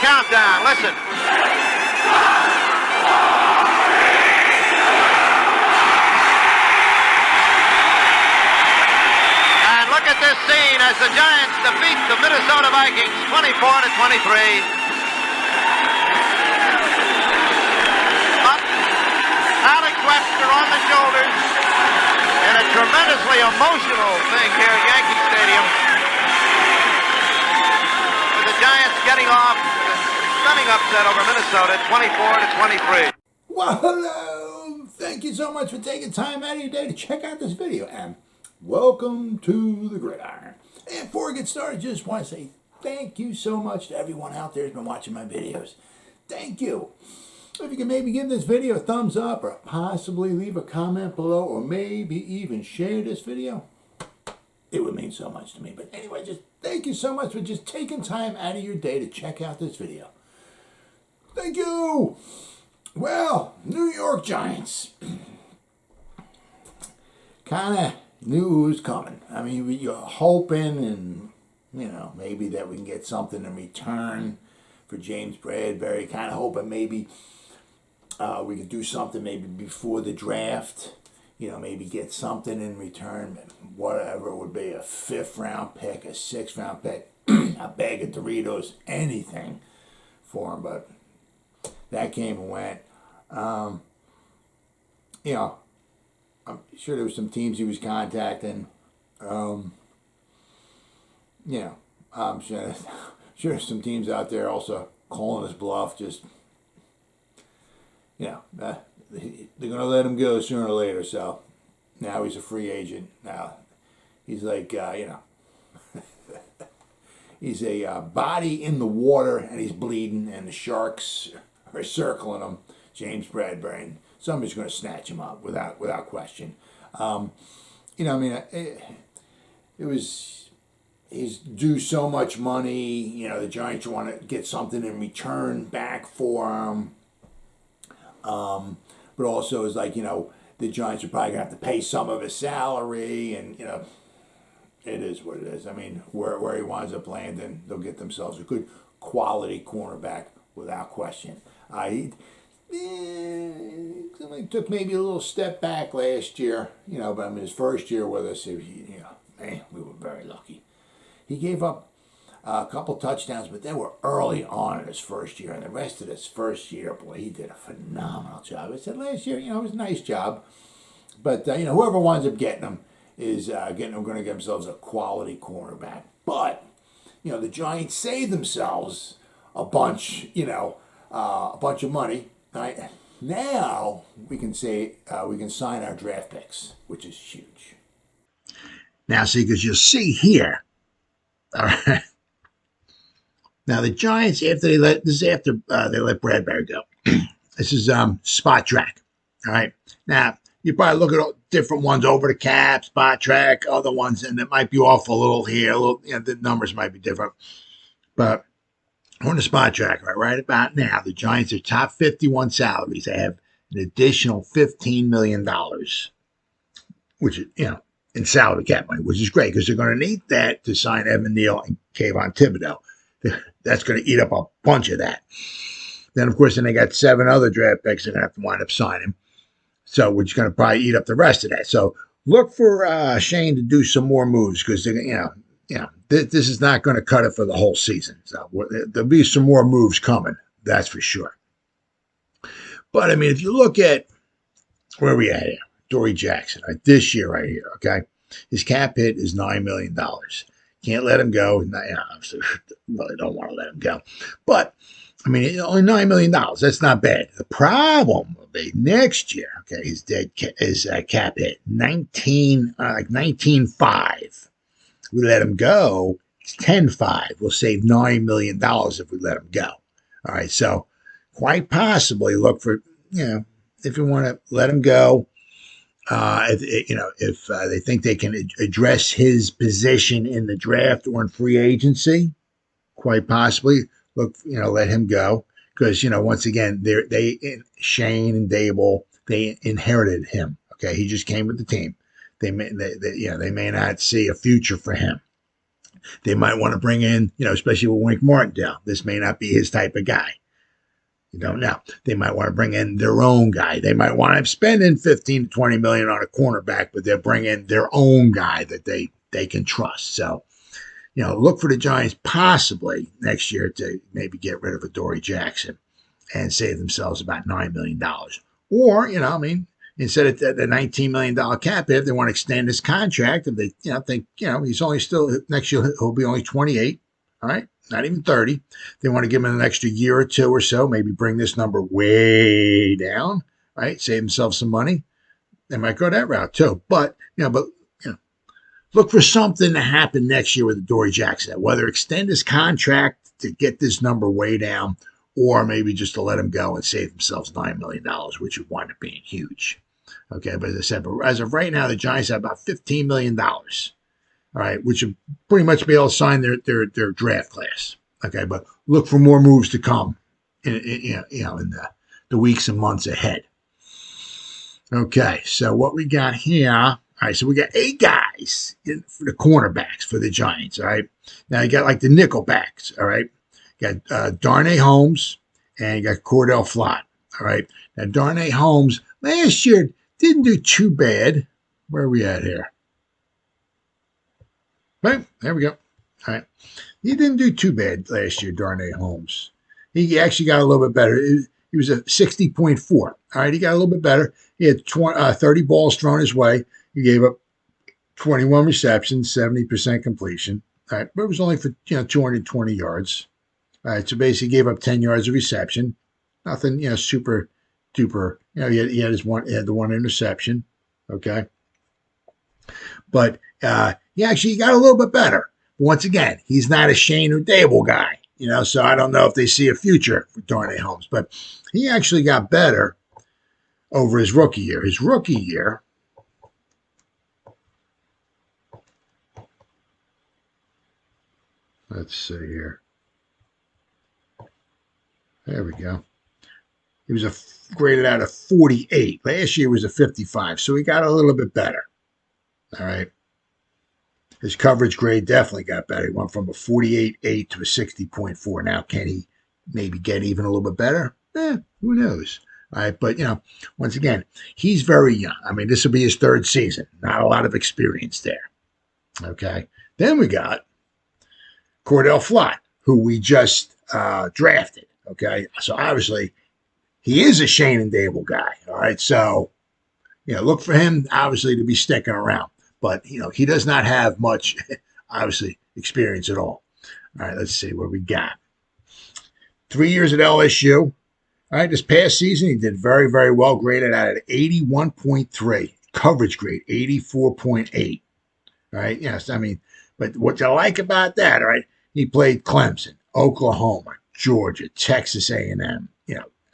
countdown. Listen. And look at this scene as the Giants defeat the Minnesota Vikings 24-23. Alex Webster on the shoulders in a tremendously emotional thing here at Yankee Stadium. With the Giants getting off with a stunning upset over Minnesota 24-23. Well, hello. Thank you so much for taking time out of your day to check out this video. And welcome to the Gridiron. And before we get started, just want to say thank you so much to everyone out there who's been watching my videos. Thank you. If you can maybe give this video a thumbs up or possibly leave a comment below or maybe even share this video, it would mean so much to me. But anyway, just thank you so much for just taking time out of your day to check out this video. Thank you. Well, New York Giants. Kind of knew who was coming. I mean, you're hoping and, maybe that we can get something in return for James Bradberry. Kind of hoping maybe we could do something maybe before the draft. Maybe get something in return. Whatever it would be, a 5th round pick, a 6th round pick, a bag of Doritos, anything for him. But that came and went. I'm sure there were some teams he was contacting. I'm sure there's some teams out there also calling his bluff. Just, they're going to let him go sooner or later. So now he's a free agent. Now he's like, he's a body in the water and he's bleeding and the sharks are circling him. James Bradberry, and somebody's going to snatch him up without question. He's due so much money. The Giants want to get something in return back for him. But also it's like, the Giants are probably going to have to pay some of his salary, and it is what it is. I mean, where he winds up landing, they'll get themselves a good quality cornerback without question. He took maybe a little step back last year, but I mean his first year with us, we were very lucky. He gave up a couple touchdowns, but they were early on in his first year, and the rest of his first year, boy, he did a phenomenal job. I said last year, it was a nice job, but whoever winds up getting him is going to get themselves a quality cornerback. But the Giants saved themselves a bunch of money. Right. Now we can say we can sign our draft picks, which is huge. Now, see, because you'll see here. All right. Now the Giants, after they let Bradberry go. This is spot track. All right. Now you probably look at all different ones over the cap, spot track, other ones, and it might be off a little here. The numbers might be different, but on the spot track, right about now, the Giants are top 51 salaries. They have an additional $15 million, which is, in salary cap money, which is great because they're going to need that to sign Evan Neal and Kayvon Thibodeau. That's going to eat up a bunch of that. Then, of course, they got 7 other draft picks they're going to have to wind up signing. So, which is going to probably eat up the rest of that. So, look for Shane to do some more moves because they're, this is not going to cut it for the whole season. So there'll be some more moves coming, that's for sure. But, I mean, if you look at where we at here, Dory Jackson, right, this year right here, okay, his cap hit is $9 million. Can't let him go. Obviously, really don't want to let him go. But, I mean, only $9 million. That's not bad. The problem will be next year, okay, his cap hit, 19.5. We let him go, it's 10.5. We'll save $9 million if we let him go. All right, so quite possibly look for, if you want to let him go, if they think they can address his position in the draft or in free agency, quite possibly let him go because once again Shane and Dable, they inherited him. Okay, he just came with the team. They may not see a future for him. They might want to bring in, especially with Wink Martindale. This may not be his type of guy. You don't know. They might want to bring in their own guy. They might want to spend in 15 to 20 million on a cornerback, but they'll bring in their own guy that they can trust. So, look for the Giants possibly next year to maybe get rid of Adoree Jackson and save themselves about $9 million. Or, instead of the $19 million cap hit, if they want to extend his contract, if they think, he's only still, next year he'll be only 28, all right? Not even 30. They want to give him an extra year or two or so, maybe bring this number way down, right? Save themselves some money. They might go that route too. But look for something to happen next year with Adoree Jackson, whether extend his contract to get this number way down, or maybe just to let him go and save themselves $9 million, which would wind up being huge. Okay, but as I said, as of right now, the Giants have about $15 million, all right, which would pretty much be able to sign their draft class. Okay, but look for more moves to come in the weeks and months ahead. Okay, so what we got here, all right, so we got 8 guys for the cornerbacks for the Giants, all right? Now you got like the nickel backs, all right? You got Darnay Holmes and you got Cordell Flott, all right? Now Darnay Holmes last year didn't do too bad. Where are we at here? Right, there we go. All right. He didn't do too bad last year, Darnay Holmes. He actually got a little bit better. He was a 60.4. All right, he got a little bit better. He had 30 balls thrown his way. He gave up 21 receptions, 70% completion. All right, but it was only for 220 yards. All right, so basically he gave up 10 yards of reception. Nothing, super duper. He had the one interception. Okay, but he actually got a little bit better. But once again, he's not a Shane or Dable guy, so I don't know if they see a future for Darnay Holmes. But he actually got better over his rookie year. His rookie year, let's see here. There we go. He was graded out of 48. Last year was a 55, so he got a little bit better. All right. His coverage grade definitely got better. He went from a 48.8 to a 60.4. Now, can he maybe get even a little bit better? Who knows? All right, but, once again, he's very young. I mean, this will be his 3rd season. Not a lot of experience there. Okay. Then we got Cordell Flott, who we just drafted. Okay. So, obviously, he is a Shane and Dable guy. All right. So, look for him, obviously, to be sticking around. But, he does not have much, obviously, experience at all. All right, let's see what we got. 3 years at LSU. All right, this past season, he did very, very well, graded out at 81.3. Coverage grade, 84.8. All right, yes, but what you like about that, all right, he played Clemson, Oklahoma, Georgia, Texas A&M,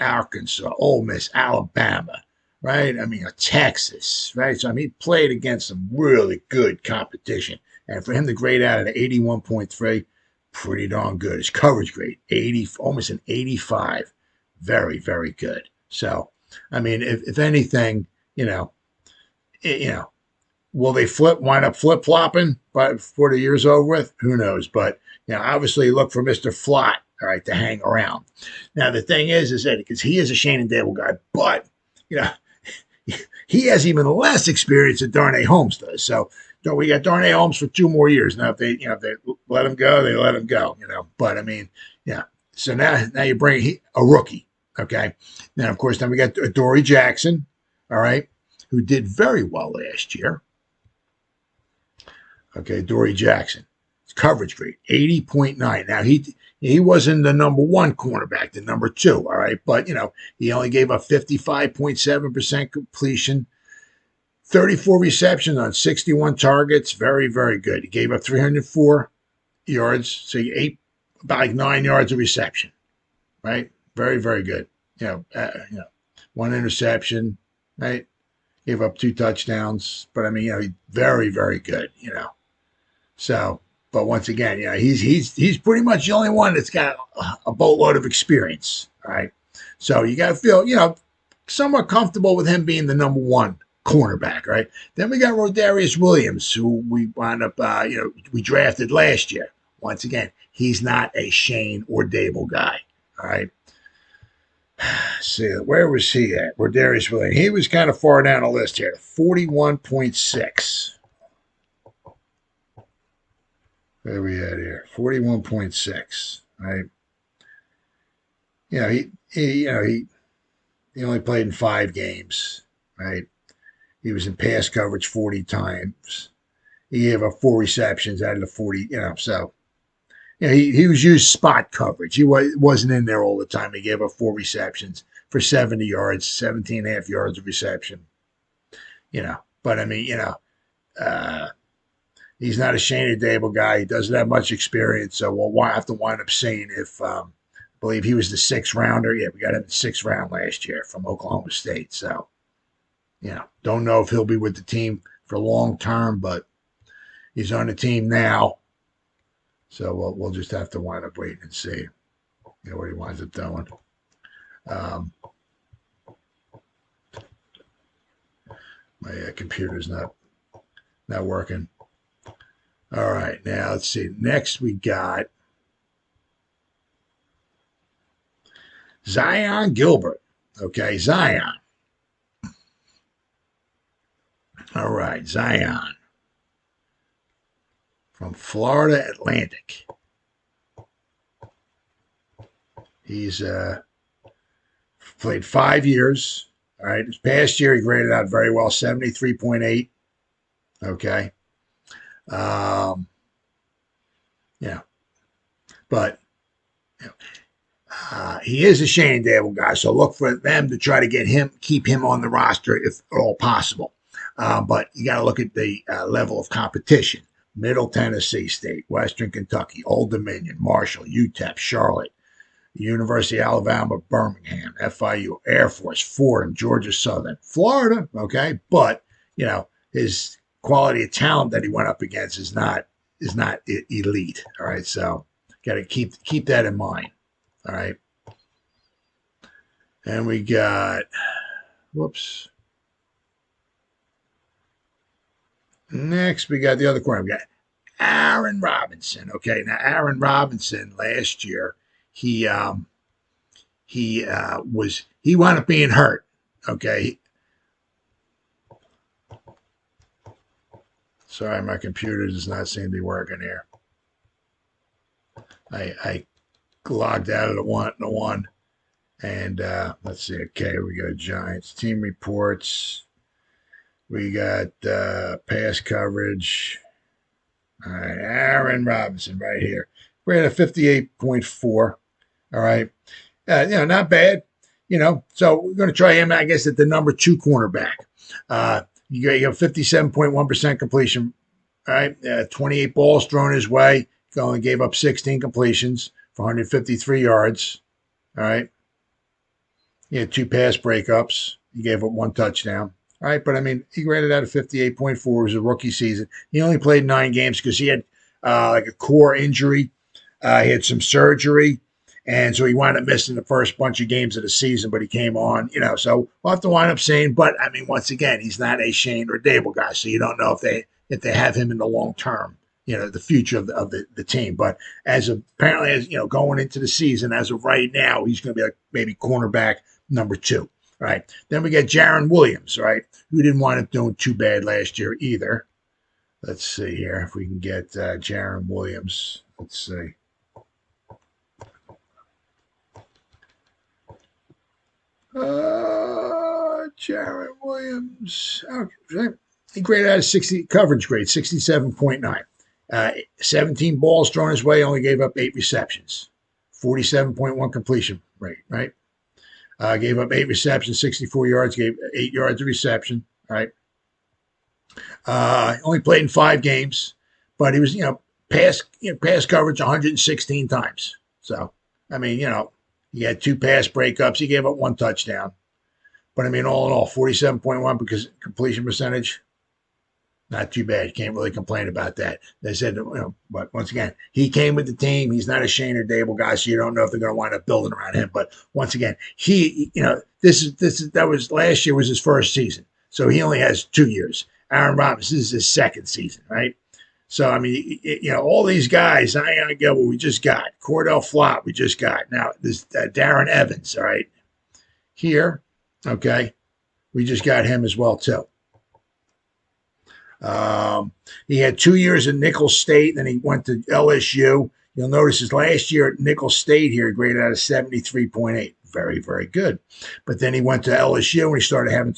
Arkansas, Ole Miss, Alabama. Right? Texas, right? So, he played against some really good competition. And for him to grade out at 81.3, pretty darn good. His coverage grade, 80, almost an 85. Very, very good. So, if anything, will they wind up flip-flopping before the year's over with? Who knows? But, obviously look for Mr. Flott, all right, to hang around. Now, the thing is that because he is a Shane and Dable guy, but, he has even less experience than Darnay Holmes does. So we got Darnay Holmes for 2 more years. Now, if they let him go, they let him go. But So now you bring a rookie. Okay. Now, of course, we got Dory Jackson. All right, who did very well last year. Okay, Dory Jackson. His coverage grade 80.9. Now he wasn't the number 1 cornerback, the number 2, all right? But, he only gave up 55.7% completion, 34 receptions on 61 targets. Very, very good. He gave up 304 yards, so he ate about 9 yards of reception, right? Very, very good. 1 interception, right? Gave up 2 touchdowns, but, very, very good, So... But once again, he's pretty much the only one that's got a boatload of experience. All right. So you got to feel, somewhat comfortable with him being the number 1 cornerback, right? Then we got Rodarius Williams, who we wound up, we drafted last year. Once again, he's not a Shane or Dable guy, all right? See, where was he at? Rodarius Williams. He was kind of far down the list here, 41.6. Where are we at here? 41.6, right? He only played in 5 games, right? He was in pass coverage 40 times. He gave up 4 receptions out of the 40, so he was used spot coverage. He wasn't in there all the time. He gave up 4 receptions for 70 yards, 17.5 yards of reception. But I mean, he's not a Shane Dable guy. He doesn't have much experience, so we'll have to wind up seeing if I believe he was the 6th rounder. Yeah, we got him in the 6th round last year from Oklahoma State. So, don't know if he'll be with the team for long term, but he's on the team now. So we'll just have to wind up waiting and see what he winds up doing. My computer's not working. All right, now let's see. Next we got Zion Gilbert. Okay, Zion. All right, Zion. From Florida Atlantic. He's played 5 years. All right, this past year he graded out very well, 73.8. Okay. But he is a Shane Dable guy, so look for them to try to keep him on the roster if at all possible. But you got to look at the level of competition. Middle Tennessee State, Western Kentucky, Old Dominion, Marshall, UTEP, Charlotte, University of Alabama, Birmingham, FIU, Air Force, Fordham, Georgia Southern, Florida. Okay, but his quality of talent that he went up against is not elite. All right, so got to keep that in mind. All right, and we got Next, we got the other corner. We got Aaron Robinson. Okay, now Aaron Robinson last year, he wound up being hurt. Okay. Sorry, my computer does not seem to be working here. I logged out of the one, and let's see. Okay, we got Giants team reports. We got pass coverage. All right, Aaron Robinson right here. We're at a 58.4. All right. Not bad. So we're going to try him, I guess, at the number 2 cornerback. You have 57.1% completion. All right. 28 balls thrown his way. He only gave up 16 completions for 153 yards. All right. He had 2 pass breakups. He gave up 1 touchdown. All right, but I mean, he graded out at 58.4. It was a rookie season. He only played 9 games because he had like a core injury. He had some surgery, and so he wound up missing the first bunch of games of the season, but he came on, so we'll have to wind up saying, but I mean, once again, he's not a Shane or Dable guy, so you don't know if they have him in the long term, the future of the team. But apparently as going into the season, as of right now, he's going to be like maybe cornerback number 2. Right. Then we get Jaron Williams, right, who didn't wind up doing too bad last year either. Let's see here if we can get Jaron Williams. Let's see. Jaron Williams. Okay. He graded out a 60 coverage grade, 67.9. 17 balls thrown his way, only gave up 8 receptions, 47.1 completion rate, right? Gave up 8 receptions, 64 yards, gave 8 yards of reception, right? Only played in 5 games, but he was, pass coverage 116 times. So, I mean, he had 2 pass breakups. He gave up 1 touchdown. But, I mean, all in all, 47.1 because completion percentage, not too bad. You can't really complain about that. They said, but once again, he came with the team. He's not a Shane or Dable guy, so you don't know if they're going to wind up building around him. But once again, that was last year was his first season. So he only has 2 years. Aaron Robinson, this is his second season, right? So, I mean, all these guys, Zion Gilbert, we just got. Cordell Flott, we just got. Now, this Darren Evans, all right? Here, okay, we just got him as well, too. He had 2 years at Nicholls State, then he went to LSU. You'll notice his last year at Nicholls State here, graded out of 73.8. Very, very good. But then he went to LSU and he started having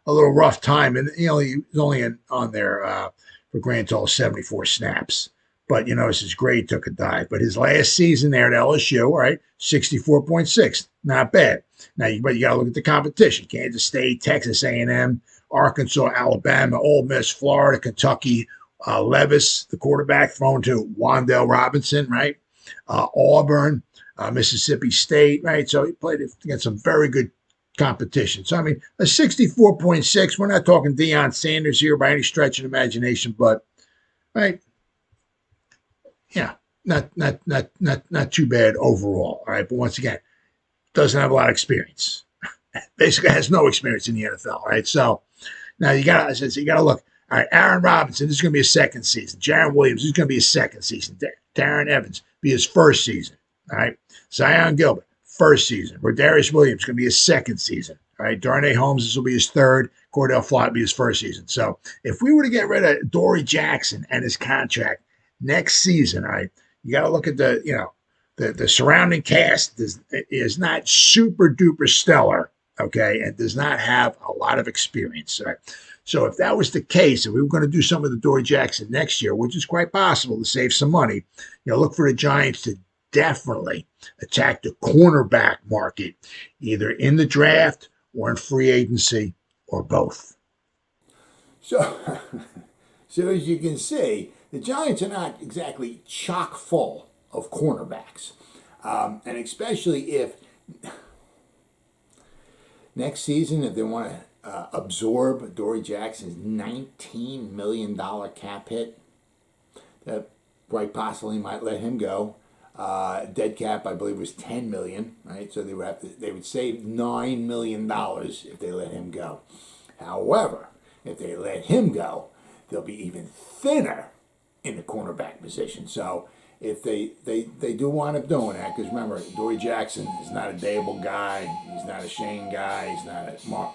a little rough time. And, he was only on there for a grand total of 74 snaps. But you notice his grade took a dive. But his last season there at LSU, all right, 64.6. Not bad. Now, but you got to look at the competition. Kansas State, Texas A&M, Arkansas, Alabama, Ole Miss, Florida, Kentucky, Levis, the quarterback, thrown to Wan'Dale Robinson, right? Auburn, Mississippi State, right? So he played against some very good competition. So, I mean, a 64.6, we're not talking Deion Sanders here by any stretch of imagination, but, right, yeah, not too bad overall, all right? But once again, doesn't have a lot of experience. Basically has no experience in the NFL, right? So now you got to look. All right, Aaron Robinson, this is going to be his second season. Jaron Williams, this is going to be his second season. Darren Evans, be his first season. All right, Zion Gilbert, first season. Darius Williams, going to be his second season. All right, Darnay Holmes, this will be his third. Cordell Flott will be his first season. So if we were to get rid of Dory Jackson and his contract next season, all right, you got to look at the surrounding cast is not super duper stellar, okay, and does not have a lot of experience. Right? So if that was the case, and we were going to do some of the Dory Jackson next year, which is quite possible to save some money, look for the Giants to definitely attack the cornerback market, either in the draft or in free agency or both. So as you can see, the Giants are not exactly chock full of cornerbacks. And especially if next season, if they want to absorb Dory Jackson's $19 million cap hit, that quite possibly might let him go. Dead cap, I believe, was $10 million, right? So they would save $9 million if they let him go. However, if they let him go, they'll be even thinner in the cornerback position. So if they do wind up doing that, because remember, Dory Jackson is not a Dable guy, he's not a Shane guy, he's not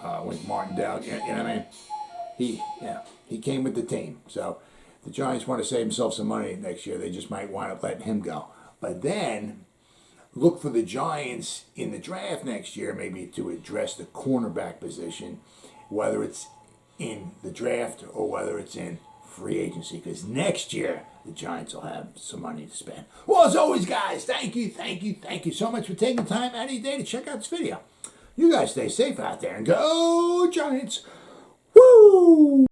a Wink Martindale, you know what I mean? He came with the team. So the Giants want to save themselves some money next year. They just might wind up letting him go. But then look for the Giants in the draft next year, maybe to address the cornerback position, whether it's in the draft or whether it's in free agency, because next year the Giants will have some money to spend. Well, as always, guys, thank you so much for taking time out of your day to check out this video. You guys stay safe out there and go Giants. Woo!